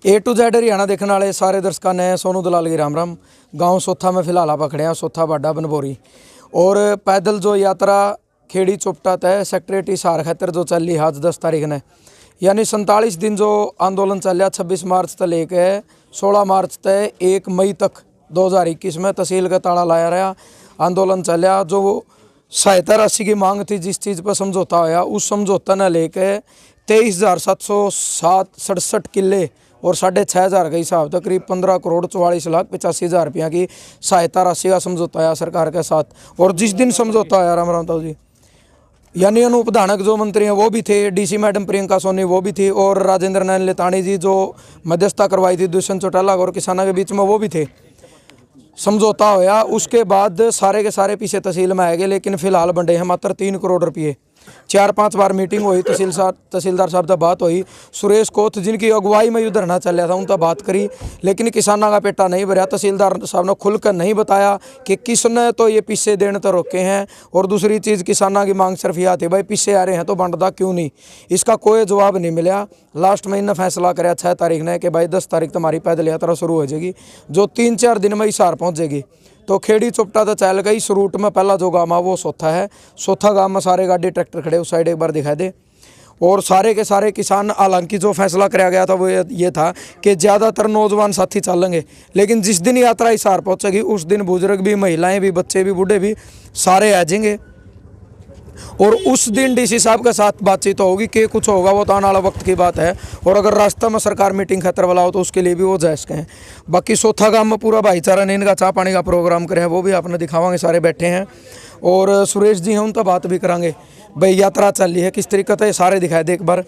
A to Z Haryana देखने वाले सारे दर्शकों ने सोनू दलाल की राम राम। गांव सोथा में फिलहाल आप खड़े हैं, सोथा बाडा बनबोरी। और पैदल जो यात्रा खेड़ी चोपटा तय सेक्रेटरी हिसार खैतर जो चली आज 10 तारीख ने, यानी 47 दिन जो आंदोलन चलिया 26 मार्च तक लेके 16 मार्च तक 1 मई तक 2021 में तहसील का ताला लाया रहा आंदोलन चलिया। जो सहायता राशि की मांग थी, जिस चीज़ पर समझौता होया, उस समझौता ने लेके 23,767 किले और 6,500 के हिसाब तक करीब 15 करोड़ 44,85,000 रुपया की सहायता राशि का समझौता आया सरकार के साथ। और जिस दिन समझौता आया राम राम ताऊ जी, यानी अनूप धानक जो मंत्री हैं वो भी थे, डीसी मैडम प्रियंका सोनी वो भी थी, और राजेंद्र नयन लेतानी जी जो मध्यस्थता करवाई थी दुष्यंत चौटाला और किसानों के बीच में, वो भी थे। समझौता होया, उसके बाद सारे के सारे पीछे तहसील में आए गए, लेकिन फिलहाल बंडे हैं मात्र 3 करोड़ रुपये। 4-5 बार मीटिंग हुई, तहसीलदार साहब से बात हुई, सुरेश कोथ जिनकी अगुवाई में धरना चल रहा था उनका बात करी, लेकिन किसानों का पेटा नहीं भरा। तहसीलदार साहब ने खुलकर नहीं बताया कि किसने तो ये पीछे देने तो रोके हैं, और दूसरी चीज़ किसानों की मांग सिर्फ यह थी भाई पीछे आ रहे हैं तो बंटदा क्यों नहीं, इसका कोई जवाब नहीं मिला। लास्ट में इन्हें फैसला कराया 6 तारीख ने कि भाई 10 तारीख तुम्हारी पैदल यात्रा शुरू हो जाएगी, जो 3-4 दिन में हिसार पहुँच जाएगी। तो खेड़ी चोपटा तो चल गई। इस रूट में पहला जो गाँव है वो सोथा है। सोथा गाँव में सारे गाड़ी ट्रैक्टर खड़े, उस साइड एक बार दिखा दे। और सारे के सारे किसान, हालांकि जो फैसला कराया गया था वो ये था कि ज़्यादातर नौजवान साथी चलेंगे, लेकिन जिस दिन यात्रा हिसार पहुँचेगी उस दिन बुजुर्ग भी, महिलाएं भी, बच्चे भी, बूढ़े भी सारे आ जाएंगे। और उस दिन डीसी साहब के साथ बातचीत होगी कि कुछ होगा वो तो आने वाला वक्त की बात है। और अगर रास्ता में सरकार मीटिंग खतर वाला हो तो उसके लिए भी वो जायज़ कहें। बाकी सोथा गांव में पूरा भाईचारा ने इनका चाय पानी का प्रोग्राम करे हैं, वो भी आपने दिखावांगे, सारे बैठे हैं। और सुरेश जी हैं, उनका बात भी करांगे भाई यात्रा चल रही है किस तरीके से, सारे दिखाए दे एक बार।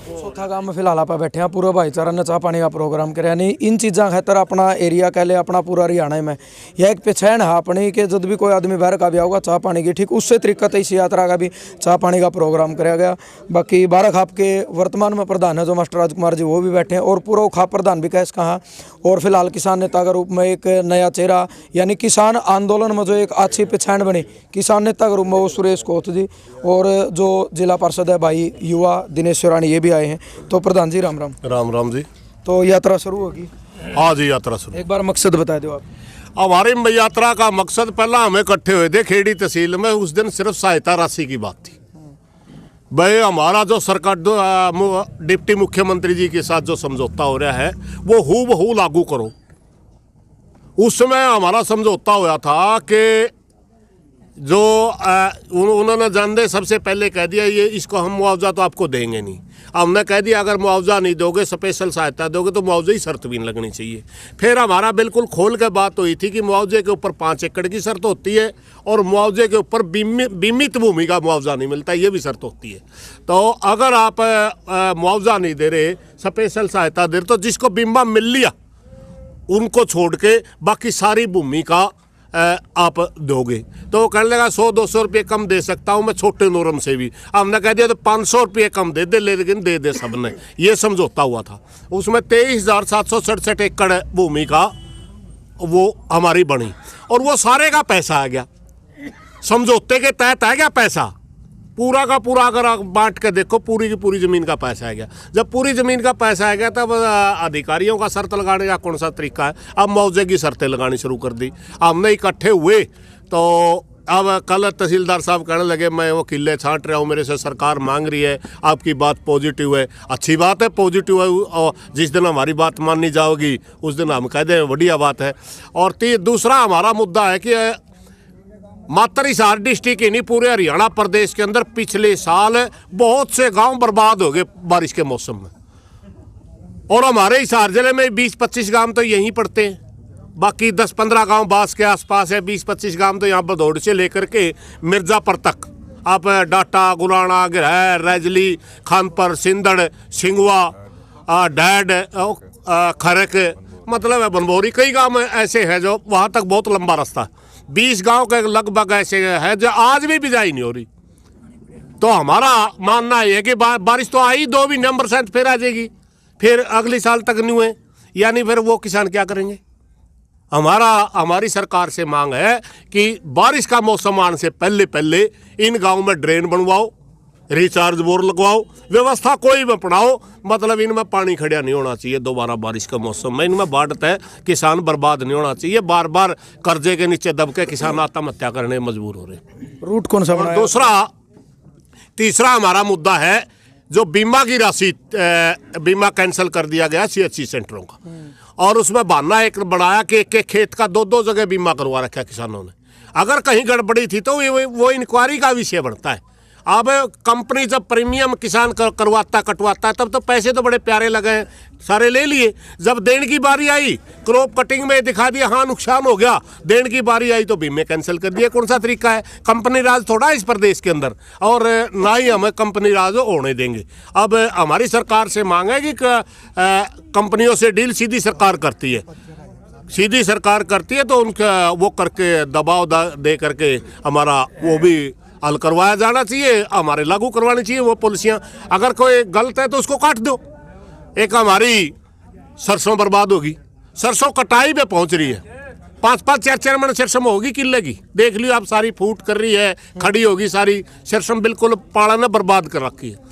सोथा गांव में फिलहाल आप बैठे हैं, पूरा भाईचारा ने चाह पानी का प्रोग्राम करे, यानी इन चीज़ों खातर अपना एरिया कह ले, अपना पूरा हरियाणा में यह एक पहचान है अपनी कि जब भी कोई आदमी बाहर का भी आऊगा चाह पानी की, ठीक उससे तरीका से इस यात्रा का भी चाह पानी का प्रोग्राम कराया गया। बाकी 12 खाप के वर्तमान में प्रधान है जो मास्टर राजकुमार जी, वो भी बैठे हैं, और पूरा खाप प्रधान भी कैस कहा। और फिलहाल किसान नेता के रूप में एक नया चेहरा, यानी किसान आंदोलन में जो एक अच्छी पहचान बनी किसान नेता के रूप में, वो सुरेश कोथ जी। और जो जिला पार्षद है भाई युवा दिनेश रानी, ये भी आए हैं। तो प्रधान जी राम राम। राम राम जी। तो यात्रा शुरू होगी आज ही यात्रा शुरू। एक बार मकसद बता दो आप। हमारी यात्रा का मकसद, पहला हमें इकट्ठे हुए थे खेड़ी तहसील में, उस दिन सिर्फ सहायता राशि की बात थी। भाई हमारा जो सरकार डिप्टी मुख्यमंत्री जी के साथ जो समझौता हो रहा है वो हूबहू लागू करो। उस समय हमारा समझौता हुआ था कि जो उन्होंने जानते सबसे पहले कह दिया ये इसको हम मुआवजा तो आपको देंगे नहीं। हमने कह दिया अगर मुआवजा नहीं दोगे, स्पेशल सहायता दोगे तो मुआवजे ही शर्त भी नहीं लगनी चाहिए। फिर हमारा बिल्कुल खोल के बात हुई थी कि मुआवजे के ऊपर 5 एकड़ की शर्त होती है, और मुआवजे के ऊपर बीमित भूमि का मुआवजा नहीं मिलता, ये भी शर्त होती है। तो अगर आप मुआवजा नहीं दे रहे, स्पेशल सहायता दे रहे, तो जिसको बीमा मिल लिया उनको छोड़ के बाकी सारी भूमि का आप दोगे। तो वो कहने लगा 100-200 रुपये कम दे सकता हूँ मैं छोटे नोरम से भी। हमने कह दिया तो 500 रुपये कम दे दे, लेकिन दे दे सबने। ये समझौता हुआ था। उसमें 23,767 एकड़ भूमि का वो हमारी बनी, और वो सारे का पैसा आ गया, समझौते के तहत आ गया पैसा पूरा का पूरा। अगर आप बांट के देखो पूरी की पूरी ज़मीन का पैसा आ गया। जब पूरी ज़मीन का पैसा आ गया तब अधिकारियों का शर्त लगाने का कौन सा तरीका है, अब मुआवजे की शर्तें लगानी शुरू कर दी। हमने इकट्ठे हुए तो अब कल तहसीलदार साहब कहने लगे मैं वो किले छांट रहा हूँ, मेरे से सरकार मांग रही है, आपकी बात पॉजिटिव है। अच्छी बात है, पॉजिटिव है, और जिस दिन हमारी बात माननी जाओगी उस दिन हम कह दें बढ़िया बात है। और दूसरा हमारा मुद्दा है कि मात्र हिसार डिस्ट्रिक्ट ही नहीं, पूरे हरियाणा प्रदेश के अंदर पिछले साल बहुत से गांव बर्बाद हो गए बारिश के मौसम में, और हमारे हिसार जिले में 20-25 गांव तो यहीं पड़ते हैं। बाकी 10-15 गांव बास के आसपास है, 20-25 गांव तो यहाँ बदौड़ से लेकर के मिर्ज़ापुर तक, आप डाटा, गुराना, गिरहर, रैजली, खानपुर, सिंदड़, सिंगवा, डैड, खरक, मतलब बनबोरी, कई गांव ऐसे हैं जो वहाँ तक बहुत लंबा रास्ता है। 20 गांव के लगभग ऐसे है जो आज भी बिजाई नहीं हो रही। तो हमारा मानना है कि बारिश तो आई 2 भी नंबर % फिर आ जाएगी, फिर अगले साल तक नहीं हुए, यानी फिर वो किसान क्या करेंगे। हमारी सरकार से मांग है कि बारिश का मौसम आने से पहले इन गाँव में ड्रेन बनवाओ, रिचार्ज बोर लगवाओ, व्यवस्था कोई भी अपनाओ, मतलब इनमें पानी खड़ा नहीं होना चाहिए। दोबारा बारिश का मौसम में इनमें बाढ़ है, किसान बर्बाद नहीं होना चाहिए। बार बार कर्जे के नीचे दब के किसान आत्महत्या करने मजबूर हो रहे। रूट कौन सा और बनाया? तीसरा हमारा मुद्दा है जो बीमा की राशि, बीमा कैंसिल कर दिया गया CHC सेंटरों का, और उसमें बहाना एक बढ़ाया कि एक खेत का 2-2 जगह बीमा करवा रखा है किसानों ने। अगर कहीं गड़बड़ी थी तो वो इंक्वायरी का विषय बनता है। अब कंपनी जब प्रीमियम किसान करवाता कटवाता है तब तो पैसे तो बड़े प्यारे लगे हैं, सारे ले लिए। जब देने की बारी आई, क्रॉप कटिंग में दिखा दिया हाँ नुकसान हो गया, देने की बारी आई तो बीमे कैंसिल कर दिए। कौन सा तरीका है? कंपनी राज थोड़ा इस प्रदेश के अंदर, और ना ही हमें कंपनी राज होने देंगे। अब हमारी सरकार से मांग है कि कंपनियों से डील सीधी सरकार करती है, सीधी सरकार करती है तो उनका वो करके दबाव दे करके हमारा वो भी हल करवाया जाना चाहिए, हमारे लागू करवानी चाहिए वो पॉलिसियाँ। अगर कोई गलत है तो उसको काट दो। एक हमारी सरसों बर्बाद होगी, सरसों कटाई पे पहुंच रही है, 5-5 4-4 मन सरसों होगी किले की, देख लियो आप, सारी फूट कर रही है, खड़ी होगी सारी सरसों, बिल्कुल पाड़ा ने बर्बाद कर रखी है।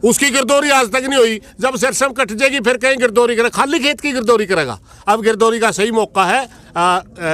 उसकी गिरदौरी आज तक नहीं हुई। जब सरसों कट जाएगी फिर कहीं गिरदौरी करेगा, खाली खेत की गिरदौरी करेगा। अब गिरदौरी का सही मौका है,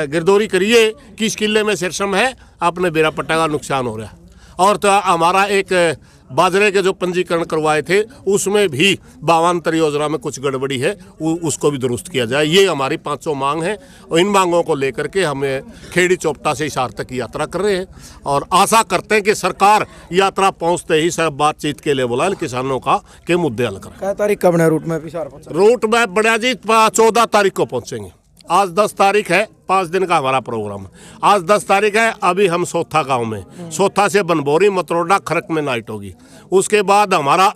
गिरदौरी करिए। किस किले में सरसों है, अपने बेरा पट्टा का नुकसान हो रहा है। और तो हमारा एक बाजरे के जो पंजीकरण करवाए थे उसमें भी 52 योजना में कुछ गड़बड़ी है, उसको भी दुरुस्त किया जाए। ये हमारी 500 मांग है, और इन मांगों को लेकर के हमें खेड़ी चौपटा से हिसार तक की यात्रा कर रहे हैं, और आशा करते हैं कि सरकार यात्रा पहुंचते ही सब बातचीत के लिए बुलाए किसानों का के मुद्दे हल करें। क्या तारीख का बना रूट में हिसार पहुंचा? रूट में बढ़िया जी 14 तारीख को पहुंचेंगे। आज 10 तारीख है, 5 दिन का हमारा प्रोग्राम है। आज 10 तारीख है, अभी हम सोथा गांव में, सोथा से बनबोरी मतरोडा खरक में नाइट होगी। उसके बाद हमारा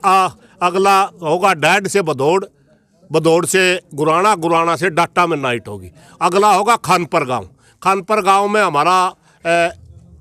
अगला होगा डैड से बदौड़, बदौड़ से गुराना, गुराना से डाटा में नाइट होगी। अगला होगा खानपर गांव, खानपर गांव में हमारा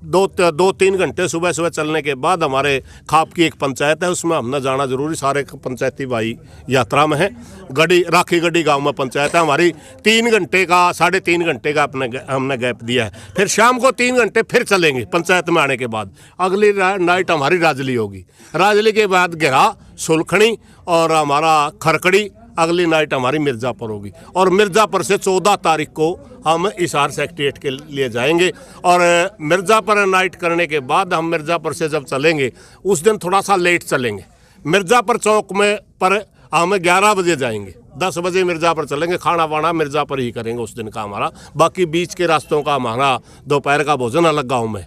2-3 घंटे सुबह सुबह चलने के बाद हमारे खाप की एक पंचायत है, उसमें हमने जाना जरूरी, सारे पंचायती भाई यात्रा में है। गढ़ी राखी गढ़ी गांव में पंचायत है हमारी, 3 घंटे का 3.5 घंटे का हमने गैप दिया है। फिर शाम को 3 घंटे फिर चलेंगे पंचायत में आने के बाद। अगली नाइट हमारी राजली होगी, राजली के बाद घेरा, सुलखनी और हमारा खरकड़ी। अगली नाइट हमारी मिर्ज़ापुर होगी, और मिर्ज़ापुर से 14 तारीख को हम हिसार सेक्रेटेरिएट के लिए जाएंगे। और मिर्ज़ापुर नाइट करने के बाद हम मिर्ज़ापुर से जब चलेंगे उस दिन थोड़ा सा लेट चलेंगे। मिर्ज़ापुर चौक में पर हम 11 बजे जाएंगे, 10 बजे मिर्ज़ापुर चलेंगे, खाना वाना मिर्ज़ापुर ही करेंगे उस दिन का हमारा। बाकी बीच के रास्तों का हमारा दोपहर का भोजन अलग गाँव में।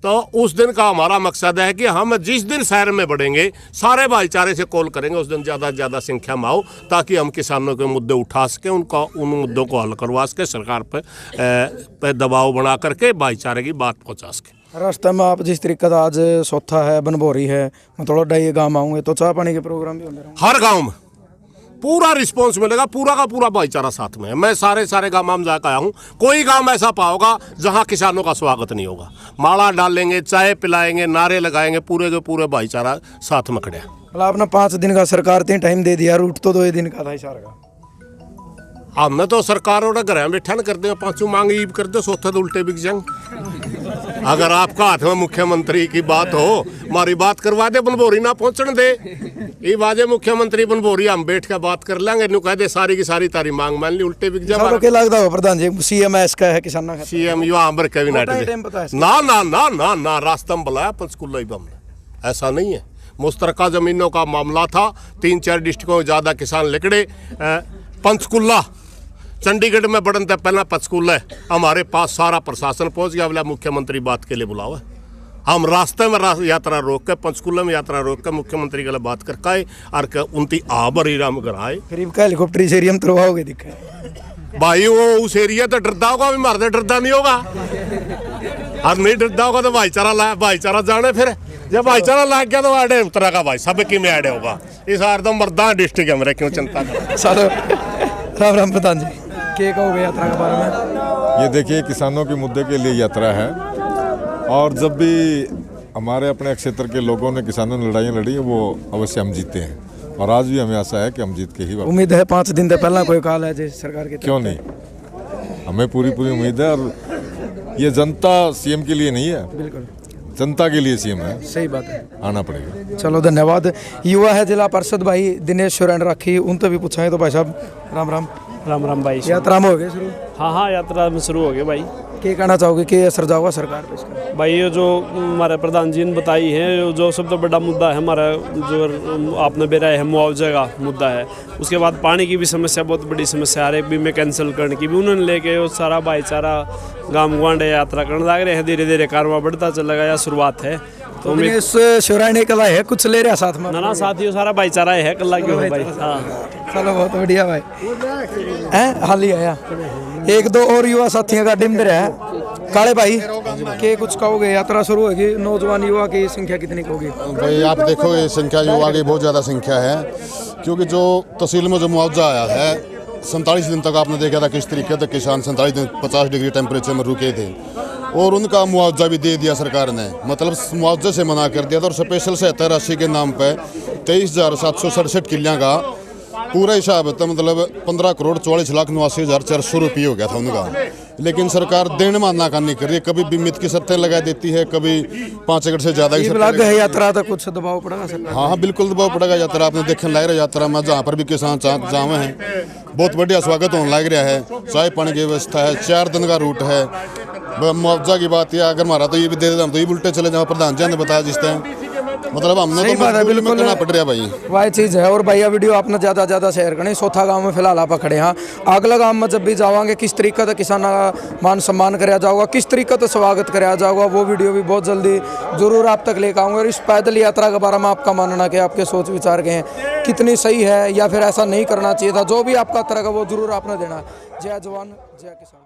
तो उस दिन का हमारा मकसद है कि हम जिस दिन शहर में बढ़ेंगे सारे भाईचारे से कॉल करेंगे, उस दिन ज़्यादा से ज़्यादा संख्या में आओ, ताकि हम किसानों के मुद्दे उठा सकें, उन मुद्दों को हल करवा सकें, सरकार पे दबाव बना करके भाईचारे की बात पहुंचा सकें। रास्ते में आप जिस तरीके का आज सोथा है, बनबोरी है, मतरोडा, ये गाँव आऊँगे तो चाय पानी के प्रोग्राम भी होंगे? हर गाँव में पूरा रिस्पॉन्स मिलेगा, पूरा का पूरा भाईचारा साथ में है। मैं सारे गाँव में जाकर आया हूँ, कोई गाँव ऐसा पाओगा जहाँ किसानों का स्वागत नहीं होगा। माला डालेंगे, चाय पिलाएंगे, नारे लगाएंगे, पूरे के पूरे भाईचारा साथ में खड़े। मतलब आपने 5 दिन का सरकार तीन टाइम दे दिया, रूट तो 2 दिन का था हिसार का। हमने तो सरकार और घर बैठा न कर दे, 5 मांग ईब कर दो, सोता तो उल्टे बिक जंग। अगर आपका हाथ में मुख्यमंत्री की बात हो, हमारी बात करवा दे, बनबोरी ना पहुंचने दे, ये बाजे मुख्यमंत्री बनबोरी, हम बैठ के बात कर लेंगे। नु कह दे सारी की सारी तारी मांग मान ली, उल्टे बिक जा। के लगता हो प्रधान जी CM का है किसान का, CM युवा अंबर के भी ना ना ना ना ना रास्ता में बुलाया पंचकुला ही बम, ऐसा नहीं है। मुश्तरका जमीनों का मामला था, 3-4 डिस्ट्रिक्टों में ज़्यादा किसान लिकड़े। पंचकुला चंडीगढ़ में बढ़न तक पहला पंचकुला है, हमारे पास सारा प्रशासन पहुंच गया, बोला मुख्यमंत्री बात के लिए बुलावा। हम रास्ते में यात्रा रोक के, पंचकुला में यात्रा रोक के मुख्यमंत्री के लिए बात करके आए, और उनकी आबर राम घर आए। करीब का हेलीकॉप्टर इस एरिया में तरवाओगे दिखा भाई, वो उस एरिया तो डरता होगा, भी मारते डरता नहीं होगा। और नहीं डरता होगा तो भाईचारा जाने। फिर जब भाईचारा लाग गया तो आड़े उतरा का भाई, सब की में आड़े होगा। इस हार तो मर्दा डिस्ट्रिक्ट है मेरे, क्यों चिंता कर। राम राम प्रधान जी, क्या कहोगे यात्रा के बारे में? ये देखिए, किसानों के मुद्दे के लिए यात्रा है, और जब भी हमारे अपने क्षेत्र के लोगों ने किसानों ने लड़ाइयाँ लड़ी, वो अवश्य हम जीते हैं, और आज भी हमें आशा है कि हम जीत के ही। उम्मीद है 5 दिन से पहला कोई काल है जी सरकार के? क्यों नहीं, हमें पूरी उम्मीद है। और ये जनता CM के लिए नहीं है, बिल्कुल जनता के लिए सीएम है, सही बात है। आना पड़ेगा। चलो धन्यवाद। युवा है जिला परिषद भाई दिनेश शरण राखी, उनसे भी पूछा है। तो भाई साहब राम राम। राम राम भाई। यात्रा में हो गए शुरू? हाँ यात्रा में शुरू हो गए भाई। क्या कहना चाहोगे कि असर जाओगा सरकार पे इसका? भाई ये जो हमारे प्रधान जी ने बताई है, जो सबसे बड़ा मुद्दा है हमारा, जो आपने बेरा है मुआवजे का मुद्दा है। उसके बाद पानी की भी समस्या बहुत बड़ी समस्या आ रही है, बीमे कैंसिल करने की भी उन्होंने लेके वो सारा भाईचारा गाँव गुआंढे यात्रा करने लग रहे हैं। धीरे धीरे कारवा बढ़ता चलेगा, या शुरुआत है। तो दिनेश शरण कला है कुछ ले रहा साथ में? ना साथियों सारा भाईचारा है, कल्ला क्यों है भाई। हाँ चलो बहुत बढ़िया भाई। हैं हाल ही आया एक दो और युवा साथियों का डिम्बर है। काले भाई के कुछ कहोगे? यात्रा शुरू होगी, नौजवान युवा की संख्या कितनी होगी? भाई आप देखो ये संख्या युवा की बहुत ज़्यादा संख्या है, क्योंकि जो तहसील में जो मुआवजा आया है 47 दिन तक आपने देखा था किस तरीके तक किसान 47 दिन 50 डिग्री टेम्परेचर में रुके थे, और उनका मुआवजा भी दे दिया सरकार ने, मतलब मुआवजे से मना कर दिया था। और स्पेशल 77 राशि के नाम पे 23,767 किलियाँ का पूरा हिसाब था, मतलब 15,44,89,400 रुपये हो गया था उनका। लेकिन सरकार देने मानना का नहीं कर रही है, कभी बीमित की शर्तें लगा देती है, कभी 5 एकड़ से ज़्यादा की लग है यात्रा तो कुछ दबाव पड़ेगा सरकार? हाँ बिल्कुल दबाव पड़ेगा। यात्रा आपने देखने लग रहा है, यात्रा में जहाँ पर भी किसान जावे हैं बहुत बढ़िया स्वागत होने लग रहा है। चाय पानी की व्यवस्था है, 4 दिन का रूट है। मुआवजा की बात है, अगर हमारा तो ये भी दे देते हम तो ये उल्टे चले जाए। प्रधान जी ने बताया जिस टाइम, मतलब हमने तो मजबूरी में करना पड़ रहा है भाई, वही चीज़ है। और भैया वीडियो आपने ज़्यादा शेयर करनी। चौथा गांव में फिलहाल आप खड़े हैं, अगला गांव में जब भी जाओगे किस तरीके से किसान का मान सम्मान कराया जाएगा, किस तरीके से स्वागत कराया जाएगा, वो वीडियो भी बहुत जल्दी जरूर आप तक लेकर आऊँगा। और इस पैदल यात्रा के बारे में आपका मानना क्या, आपके सोच विचार के हैं, कितनी सही है या फिर ऐसा नहीं करना चाहिए था, जो भी आपका तरह का वो जरूर आपने देना। जय जवान जय किसान।